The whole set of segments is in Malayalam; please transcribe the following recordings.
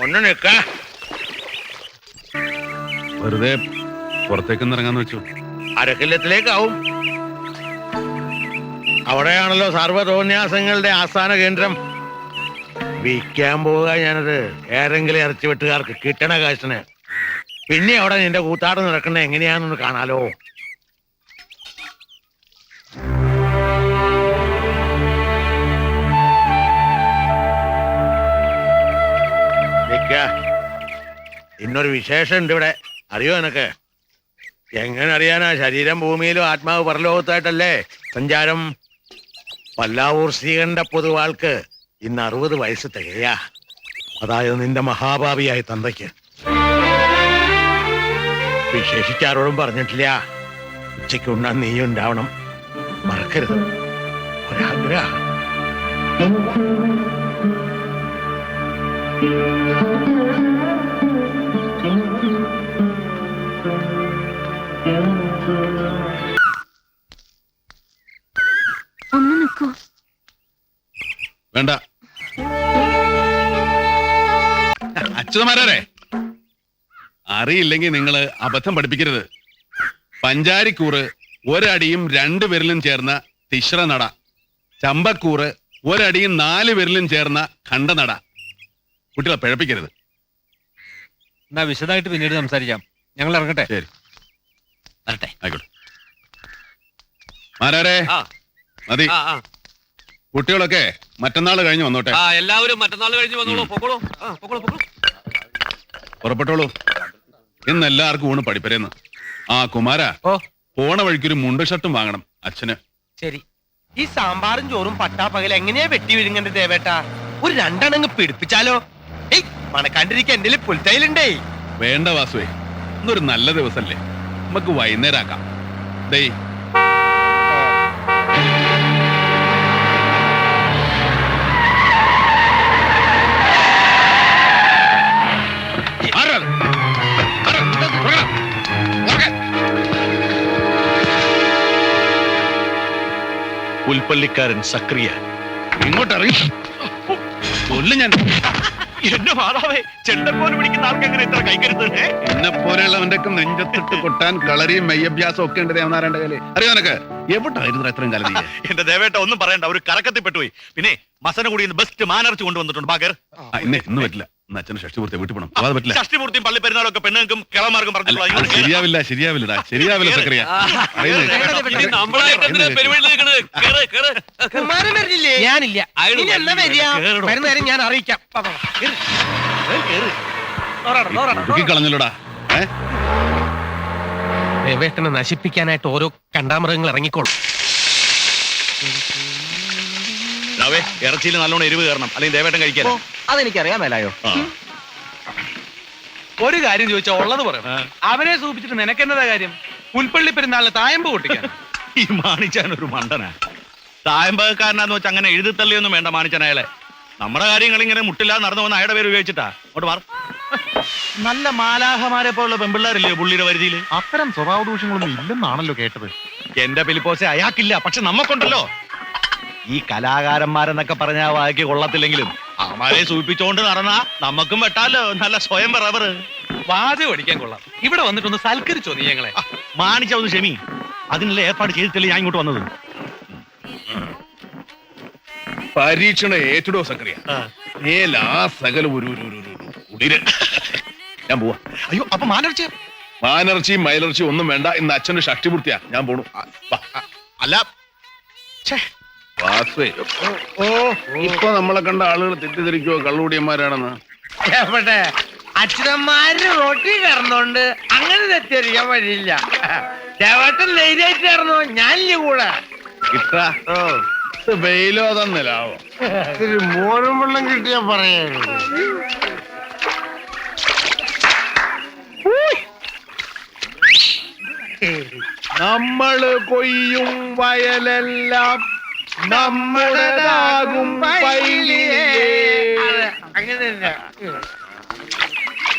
ഒന്ന് നിക്ക. വെറുതെ പുറത്തേക്കൊന്ന് ഇറങ്ങാന്ന് വെച്ചു. അരക്കില്ലത്തിലേക്കാവും. അവിടെയാണല്ലോ സർവ്വതോന്യാസങ്ങളുടെ ആസ്ഥാന കേന്ദ്രം. വിൽക്കാൻ പോവുക ഞാനത് ഏതെങ്കിലും ഇറച്ചി വെട്ടുകാർക്ക് കിട്ടണ കാശിന്. പിന്നെ അവിടെ നിന്റെ കൂത്താട് നടക്കുന്നത് എങ്ങനെയാണെന്ന് കാണാലോ. ഇന്നൊരു വിശേഷം ഉണ്ട് ഇവിടെ, അറിയോ എനക്ക്? എങ്ങനെ അറിയാനാ? ശരീരം ഭൂമിയിലും ആത്മാവ് പരലോകത്തായിട്ടല്ലേ സഞ്ചാരം. പല്ലാവൂർ ശ്രീകണ്ഠ പൊതുവാൾക്ക് ഇന്ന് 60 വയസ്സ് തികയാ. അതായത് നിന്റെ മഹാഭാവിയായ തന്തയ്ക്ക്. വിശേഷിച്ചാരോടും പറഞ്ഞിട്ടില്ല. ഉച്ചയ്ക്ക് ഉണ്ണാൻ നീയും ഉണ്ടാവണം, മറക്കരുത്. ഒരാഗ്രഹം. ഒന്ന് നിൽക്കൂ. വേണ്ട. അച്യുതമാരെ, അറിയില്ലെങ്കിൽ നിങ്ങള് അബദ്ധം പഠിപ്പിക്കരുത്. പഞ്ചാരിക്കൂറ് ഒരടിയും 2 വിരലും ചേർന്ന തിശ്ര നട, ചമ്പക്കൂറ് ഒരടിയും 4 വിരലും ചേർന്ന ഖണ്ഡനട. കുട്ടികളെ പിഴപ്പിക്കരുത്. എന്നാ വിശദമായിട്ട് പിന്നീട് സംസാരിക്കാം. ഞങ്ങൾ ഇറങ്ങട്ടെ. ശരി, വരട്ടെ. ആയിക്കോട്ടെ. മാരാരെ, മതി. കുട്ടികളൊക്കെ മറ്റന്നാൾ കഴിഞ്ഞ് വന്നോട്ടെ. എല്ലാവരും മറ്റന്നാൾ കഴിഞ്ഞ് വന്നോളൂ. പൊക്കോളൂ. പുറപ്പെട്ടോളൂ. ഇന്ന് എല്ലാവർക്കും ഊണ് പഠിപ്പരേന്ന്. കുമാര, പോണ വഴിക്കൊരു മുണ്ട് ഷർട്ടും വാങ്ങണം അച്ഛന്. ശരി. ഈ സാമ്പാറും ചോറും പട്ടാപ്പകൽ എങ്ങനെയാ വെട്ടി വിഴുങ്ങണ്ട ദേവേട്ടാ? ഒരു 2 എണ്ണം പിടിപ്പിച്ചാലോ? മണക്കാണ്ടിരിക്കാൻ എന്റെ പുൽത്തൈലുണ്ടേ. വേണ്ട വാസുവേ, ഇന്നൊരു നല്ല ദിവസല്ലേ, നമുക്ക് വൈകുന്നേരം ആക്കാം. ദേ പുൽപ്പള്ളിക്കാരൻ സക്രിയ ഇങ്ങോട്ടിറങ്ങി കൊല്ലും ഞാൻ. എന്റെ മാതാവേ, ചെണ്ടപ്പോല് പിടിക്കുന്ന ആൾക്ക് എങ്ങനെ ഇത്ര കൈക്കരുത്? എന്നെ പോലെയുള്ളവന്റെ നെഞ്ചത്തിട്ട് കൊട്ടാൻ കളരിയും മെയ്യഭ്യാസം ഒക്കെ ഉണ്ട് ദേവനാരായണന്റെ കയ്യില്. അറിയോ നിനക്ക്? എവിടായിരുന്നു എത്രയും കാലം? എന്റെ ദേവേട്ട ഒന്നും പറയണ്ട, ഒരു കറക്കത്തിൽ പെട്ടുപോയി. പിന്നെ മസനഗുടി ബെസ്റ്റ് മാനർച്ച് കൊണ്ടുവന്നിട്ടുണ്ട് ബാഗർ. ഇന്ന് പറ്റില്ല. ഇന്ന് അച്ഛന് ഷഷ്ടിപൂർത്തി വീട്ടിൽ പോകണം. അത് പറ്റില്ല. ഷഷ്ടിപൂർത്തിയും പള്ളി പെരുന്നാളൊക്കെ പെണ്ണുങ്ങൾക്കും കിളമാർക്കും പറഞ്ഞു. ശരിയാവില്ല, ശരിയാവില്ല സക്രിയ. കുമാരൻ വരില്ലേ? ഞാനില്ല. ഇനി എന്നാ വരിക? വരുന്ന കാര്യം ഞാൻ അറിയിക്കാം. കളഞ്ഞല്ലോടാ. ദേവേട്ടനെ നശിപ്പിക്കാനായിട്ട് ഓരോ കണ്ടാമൃഗങ്ങൾ ഇറങ്ങിക്കോളും. ഇറച്ചിയിൽ നല്ലോണം എരിവ് കയറണം, അല്ലെങ്കിൽ ദേവേട്ടൻ കഴിക്കാൻ. അതെനിക്കറിയാൻ മേലായോ? ഒരു കാര്യം ചോദിച്ചാ ഉള്ളത് പറയാം. അവരെ സൂചിപ്പിച്ചിട്ട് നിനക്കെന്നതാ കാര്യം? പുൽപ്പള്ളി പെരുന്നാളിന് തായമ്പ് പൊട്ടിക്കാൻ. ഈ മാണിച്ചാൻ ഒരു മണ്ടനാ. തായമ്പകക്കാരനാന്ന് വെച്ചാൽ അങ്ങനെ എഴുതിത്തള്ളിയൊന്നും വേണ്ട മാണിച്ചാൻ അയാളെ. നമ്മുടെ കാര്യങ്ങൾ ഇങ്ങനെ മുട്ടില്ലാതെ നടന്നു വന്ന അയാളുടെ പേര് ഉപയോഗിച്ചിട്ടാ അങ്ങോട്ട് മാറും. നല്ല മാലാഹമാരെ പോലുള്ള പെമ്പിള്ളാരില്ലേ പുള്ളിയുടെ വരുതിയില്? അത്തരം സ്വഭാവ ദൂഷ്യങ്ങളൊന്നും ഇല്ലെന്നാണല്ലോ കേട്ടത്. എന്റെ പിലിപ്പോസെ അയാൾക്കില്ല, പക്ഷെ നമുക്കുണ്ടല്ലോ. ഈ കലാകാരന്മാരെന്നൊക്കെ പറഞ്ഞ വായിക്ക് കൊള്ളത്തില്ലെങ്കിലും അവന്മാരെ സൂചിപ്പിച്ചോണ്ട് നടന്നാ നമുക്കും വെട്ടാലോ. നല്ല സ്വയം റബ്ബർ വാചകം അടിക്കാൻ കൊള്ളാം. ഇവിടെ വന്നിട്ടൊന്ന് സൽക്കരിച്ചോ നീ ഞങ്ങളെ? മാണിച്ച ഒന്ന് ക്ഷമി, അതിനുള്ള ഏർപ്പാട് ചെയ്തിട്ടല്ലേ ഞാൻ ഇങ്ങോട്ട് വന്നത്. പരീക്ഷണ ഏറ്റടോ സക്രിയ. സകലം ഒരു ഉടിര്. ഞാൻ പോവാ. അയ്യോ, അപ്പൊ മാനർച്ചിയും മയിലർച്ചിയും ഒന്നും വേണ്ട. ഇന്ന് അച്ഛന്റെ ഷഷ്ടിപൂർത്തിയാ. ഞാൻ പോണു. അല്ല വാസുവേ, ഇപ്പൊ നമ്മളെ കണ്ട ആളുകൾ തെറ്റിദ്ധരിക്കുവോ കള്ളുകൂടിയന്മാരാണെന്ന്? എവിടെ അച്ഛനന്മാര് റോട്ടി കയറുന്നോണ്ട് അങ്ങനെ തെറ്റിദ്ധരിക്കാൻ വഴിയില്ല. ദേവേട്ടൻ ധൈര്യമായിട്ട് കയറുന്നോ? ഞാനില്ല കൂടെ. കിട്ടാ വെയിലോ തന്നിലാവോ? മോരും വെള്ളം കിട്ടിയാ പറയാ. നമ്മള് കൊയ്യും വയലെല്ലാം നമ്മുടേതാകും അങ്ങനെ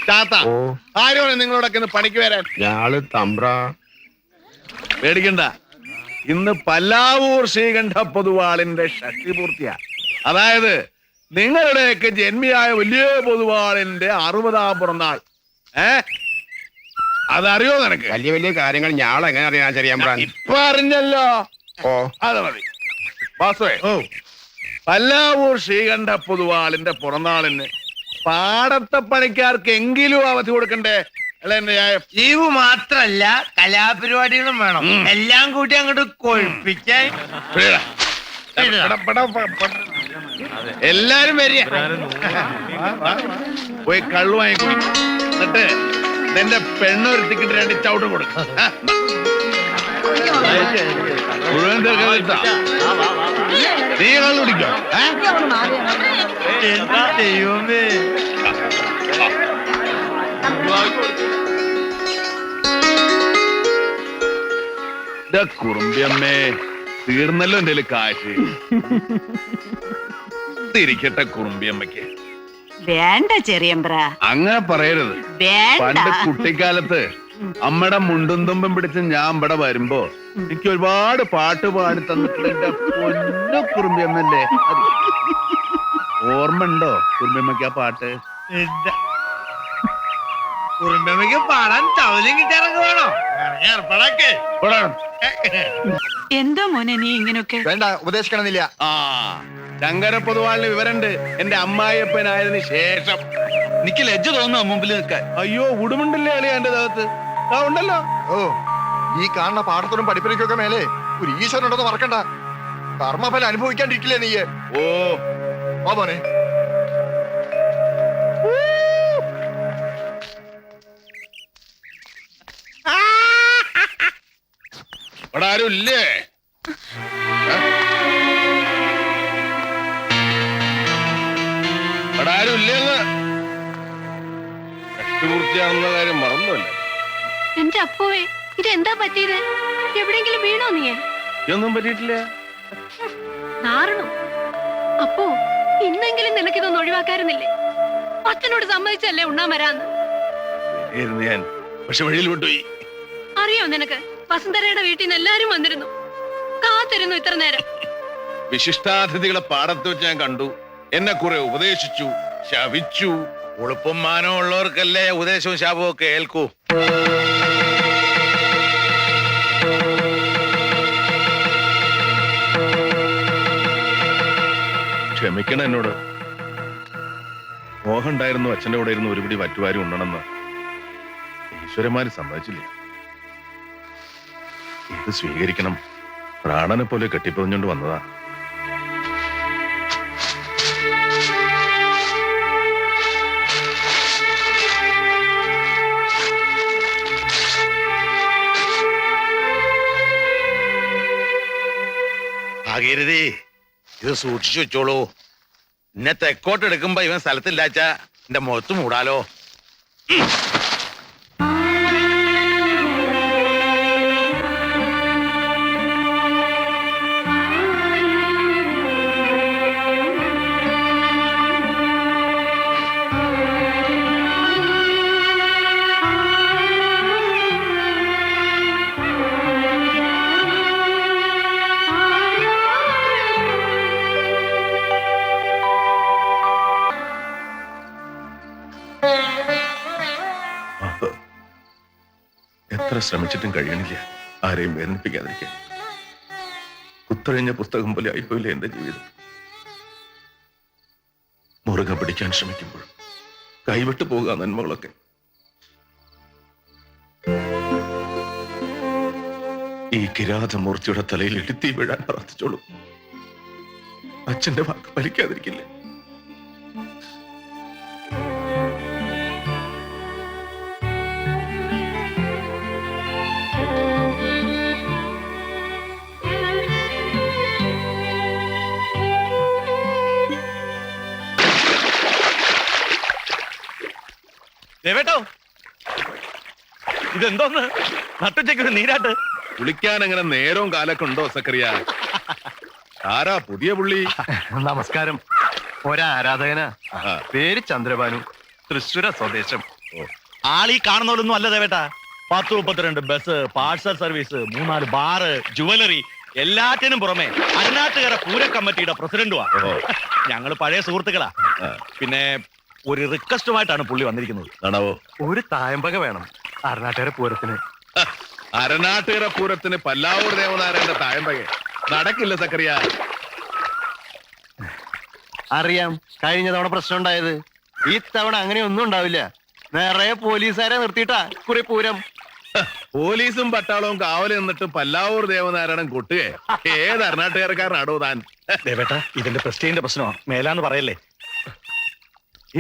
ചാത്ത. ആരോണ് നിങ്ങളോടൊക്കെ ഇന്ന് പണിക്ക് വരാൻ? ഞാള് തമ്പ്ര. പേടിക്കണ്ട, ഇന്ന് പല്ലാവൂർ ശ്രീകണ്ഠ പൊതുവാളിന്റെ ഷഷ്ടിപൂർത്തിയാ. അതായത് നിങ്ങളുടെയൊക്കെ ജന്മിയായ വലിയ പൊതുവാളിന്റെ 60-ാം പിറന്നാൾ. അതറിയോ നിനക്ക്? വലിയ വലിയ കാര്യങ്ങൾ ഞാൻ എങ്ങനെ അറിയാൻ ചെറിയാമ്പ്രാൻ? ഇപ്പൊ അറിഞ്ഞല്ലോ. ഓ അത് മതി. വാസുവേ, പല്ലാവൂർ ശ്രീകണ്ഠ പൊതുവാളിന്റെ പിറന്നാളിന് പാടത്തെ പണിക്കാർക്കെങ്കിലും അവധി കൊടുക്കണ്ടേ? അല്ല എന്റെ ന്യായം? ലീവ് മാത്രല്ല കലാപരിപാടികളും വേണം. എല്ലാം കൂട്ടി അങ്ങോട്ട് കൊഴിപ്പിക്കാൻ. എല്ലാരും വരിക. പോയി കള്ളു വാങ്ങിക്കൂടി. എന്നിട്ട് നിന്റെ പെണ്ണൊരുത്തിക്കിട്ട് 2 ചവിട്ടും കൊടുക്കും. മുഴുവൻ നീ കള്ളു കുടിക്കോ? എന്താ ദൈവമേ. കുറുമ്പിയമ്മേ, തീർന്നല്ലോ എന്റെ കാശ്. തിരിക്കട്ടെ കുറുമ്പിയമ്മയ്ക്ക്. വേണ്ട ചെറിയമ്പ്ര, അങ്ങനെ പറയരുത്. വേണ്ട. പണ്ട് കുട്ടിക്കാലത്ത് അമ്മയുടെ മുണ്ടും തുമ്പും പിടിച്ച് ഞാൻ ഇവിടെ വരുമ്പോ എനിക്ക് ഒരുപാട് പാട്ട് പാടി തന്നിട്ടുണ്ട് എന്റെ പൊന്നു കുറുമ്പിയമ്മല്ലേ. ഓർമ്മ ഉണ്ടോ കുറുമ്പിയമ്മയ്ക്ക് ആ പാട്ട്? കുറുമ്പമ്മയ്ക്ക് പാടാൻ തവലും കിട്ടാറൊക്കെ വേണോ? ഏർപ്പാടാക്കേ. എന്തോ മോനെ നീ ഇങ്ങനൊക്കെ? വേണ്ട, ഉപദേശിക്കണമെന്നില്ല. ആ ശങ്കര പൊതുവാളിന് വിവരണ്ട് എന്റെ അമ്മായിയപ്പനായതിനു ശേഷം. എനിക്ക് ലജ്ജ തോന്നുന്നു മുമ്പിൽ നിൽക്കാൻ. അയ്യോ, ഉടുമുണ്ടല്ലേ അളിയാ എന്റെ ദേഹത്ത്. ആ ഉണ്ടല്ലോ. ഓ, ഈ കാണുന്ന പാടത്തിനും പഠിപ്പിനൊക്കെ മേലെ ഒരു ഈശ്വരനുണ്ടെന്ന് മറക്കണ്ട. കർമ്മഫലം അനുഭവിക്കാണ്ടിരിക്കില്ലേ നീ? ഓ മോനെ. ഇവിടെ ആരും ഇല്ലേ? ഇവിടെ ആരും ഇല്ലേന്ന് പൂർത്തിയാണെന്ന കാര്യം മറന്നുമല്ല. എന്റെ അപ്പോവേ, ഇതെന്താ പറ്റിയത്? എവിടെങ്കിലും വീണോ നീ? ഇതൊന്നും പറ്റിയിട്ടില്ല. നാരണോ? അപ്പോ ഇന്നെങ്കിലും നിനക്കിതൊന്നും ഒഴിവാക്കാറുന്നില്ലേ? അച്ഛനോട് സമ്മതിച്ചല്ലേ ഉണ്ണാൻ വരാന്ന്? ഞാൻ പക്ഷെ വഴിയിൽ വിട്ടുപോയി. അറിയോ നിനക്ക്? വസുന്ധരയുടെ വീട്ടിൽ നിന്ന് എല്ലാരും വന്നിരുന്നു, കാത്തിരുന്നു ഇത്ര നേരം. വിശിഷ്ടാതിഥികളെ പാടത്ത് വെച്ച് ഞാൻ കണ്ടു. എന്നെ കുറെ ഉപദേശിച്ചു, ശപിച്ചു. ഉളുപ്പും മാനവും ഉള്ളവർക്കല്ലേ ഉപദേശവും ശാപവും ഒക്കെ ഏൽക്കൂ. ക്ഷമിക്കണം എന്നോട്. മോഹം ഉണ്ടായിരുന്നു അച്ഛൻ്റെ കൂടെ ഇരുന്ന് ഒരുപിടി വറ്റുവാരി ഉണ്ണണമെന്ന്. ഈശ്വരന്മാര് സമ്മതിച്ചില്ല. ഇത് സ്വീകരിക്കണം. പ്രാണനെ പോലെ കെട്ടിപ്പൊതിഞ്ഞോണ്ട് വന്നതാ. ഭാഗീരഥി, ഇത് സൂക്ഷിച്ചു വെച്ചോളൂ. എന്നെ തെക്കോട്ട് എടുക്കുമ്പോ ഇവൻ സ്ഥലത്തില്ലാച്ച എന്റെ മുഖത്ത് മൂടാലോ. എത്ര ശ്രമിച്ചിട്ടും കഴിയണില്ല ആരെയും വേദനിപ്പിക്കാതിരിക്കാൻ. കുത്തഴിഞ്ഞ പുസ്തകം പോലെ ആയിപ്പോയില്ലേ എന്റെ ജീവിതം. മുറുകെ പിടിക്കാൻ ശ്രമിക്കുമ്പോൾ കൈവിട്ടു പോകുക നന്മകളൊക്കെ. ഈ കിരാതമൂർത്തിയുടെ തലയിൽ ഇടുത്തി വീഴാൻ പ്രാർത്ഥിച്ചോളൂ. അച്ഛന്റെ വാക്ക് ഫലിക്കാതിരിക്കില്ലേ? ദേവേട്ടോ, ഇതെന്തോന്ന് നട്ടുച്ചയ്ക്കൊരു നീരാട്ട്? കുളിക്കാൻ അങ്ങനെ നേരവും കാലൊക്കെ ഉണ്ടോ സക്കറിയ? ആരാ പുതിയ പുള്ളി? നമസ്കാരം. ഒരാരാധകനാ. പേര് ചന്ദ്രഭാനു, തൃശ്ശൂര സ്വദേശം. ആളീ കാണുന്നവരൊന്നും അല്ല ദേവേട്ടാ. 10-32 bus, parcel service, 3-4 bar, jewellery എല്ലാറ്റിനും പുറമെ അരുണാട്ടുകര പൂര കമ്മിറ്റിയുടെ പ്രസിഡന്റുമാ. ഞങ്ങൾ പഴയ സുഹൃത്തുക്കളാ. പിന്നെ ഒരു റിക്വസ്റ്റുമായിട്ടാണ് പുള്ളി വന്നിരിക്കുന്നത്. നടവോ? ഒരു തായമ്പക വേണം അറുനാട്ടുകാരെ പൂരത്തിന്. അരനാട്ടുകര പൂരത്തിന് പല്ലാവൂർ ദേവനാരായണന്റെ തായമ്പകെ നടക്കില്ല സക്കറിയ. അറിയാം, കഴിഞ്ഞ തവണ പ്രശ്നം ഉണ്ടായത്. ഈ തവണ അങ്ങനെ ഒന്നും ഉണ്ടാവില്ല. നിറയെ പോലീസുകാരെ നിർത്തിയിട്ടാ കുറെ പൂരം. പോലീസും പട്ടാളവും കാവല് നിന്നിട്ട് പല്ലാവൂർ ദേവനാരായണൻ കൊട്ടുകയെ ഏത് അരനാട്ടുകാരക്കാരനാടോ താൻ? ദേവേട്ട, ഇതിന്റെ പ്രസ്റ്റീജിന്റെ പ്രശ്നമാ, മേലാന്ന് പറയല്ലേ.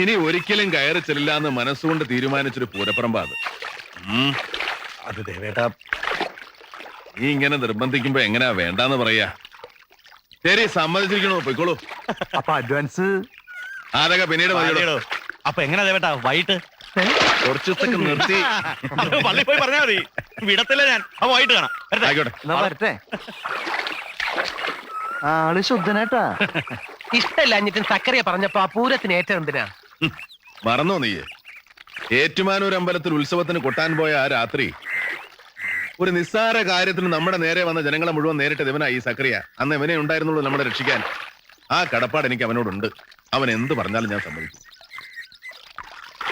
ഇനി ഒരിക്കലും കയറി ചെല്ലില്ല എന്ന് മനസ്സുകൊണ്ട് തീരുമാനിച്ചൊരു പൂരപ്പറമ്പാ അത്. അത് ദേവേട്ട, നീ ഇങ്ങനെ നിർബന്ധിക്കുമ്പോ എങ്ങനെയാ വേണ്ടാന്ന് പറയാ? ശരി, സമ്മതിച്ചിരിക്കണോ? പൊയ്ക്കോളൂ. അപ്പൊ അഡ്വാൻസ് അതൊക്കെ പിന്നീട് മതിയോ. അപ്പൊ എങ്ങനെയാ ദേവേട്ട വൈകിട്ട്? കുറച്ചു ദിവസത്തേക്ക് നിർത്തി പള്ളി പോയി പറഞ്ഞാ മതി. വിടത്തില്ല ഞാൻ. അപ്പൊ വൈകിട്ട് കാണാം. വരട്ടെ? ആയിക്കോട്ടെ. എന്നാ വരട്ടെ. ആള് ശുദ്ധനാട്ടാ. ഇഷ്ടമില്ലാഞ്ഞിട്ടും സക്കറിയ പറഞ്ഞപ്പോ ആ പൂരത്തിന് ഏറ്റവും എന്തിനാ? മറന്നോ നീ? ഏറ്റുമാനൂർ അമ്പലത്തിൽ ഉത്സവത്തിന് കൊട്ടാൻ പോയ ആ രാത്രി ഒരു നിസ്സാര കാര്യത്തിന് നമ്മുടെ നേരെ വന്ന ജനങ്ങളെ മുഴുവൻ നേരിട്ടത് ഇവനാ ഈ സക്കറിയ. അന്ന് ഇവനെ ഉണ്ടായിരുന്നുള്ളൂ നമ്മളെ രക്ഷിക്കാൻ. ആ കടപ്പാട് എനിക്ക് അവനോടുണ്ട്. അവൻ എന്ത് പറഞ്ഞാലും ഞാൻ സമ്മതിക്കും.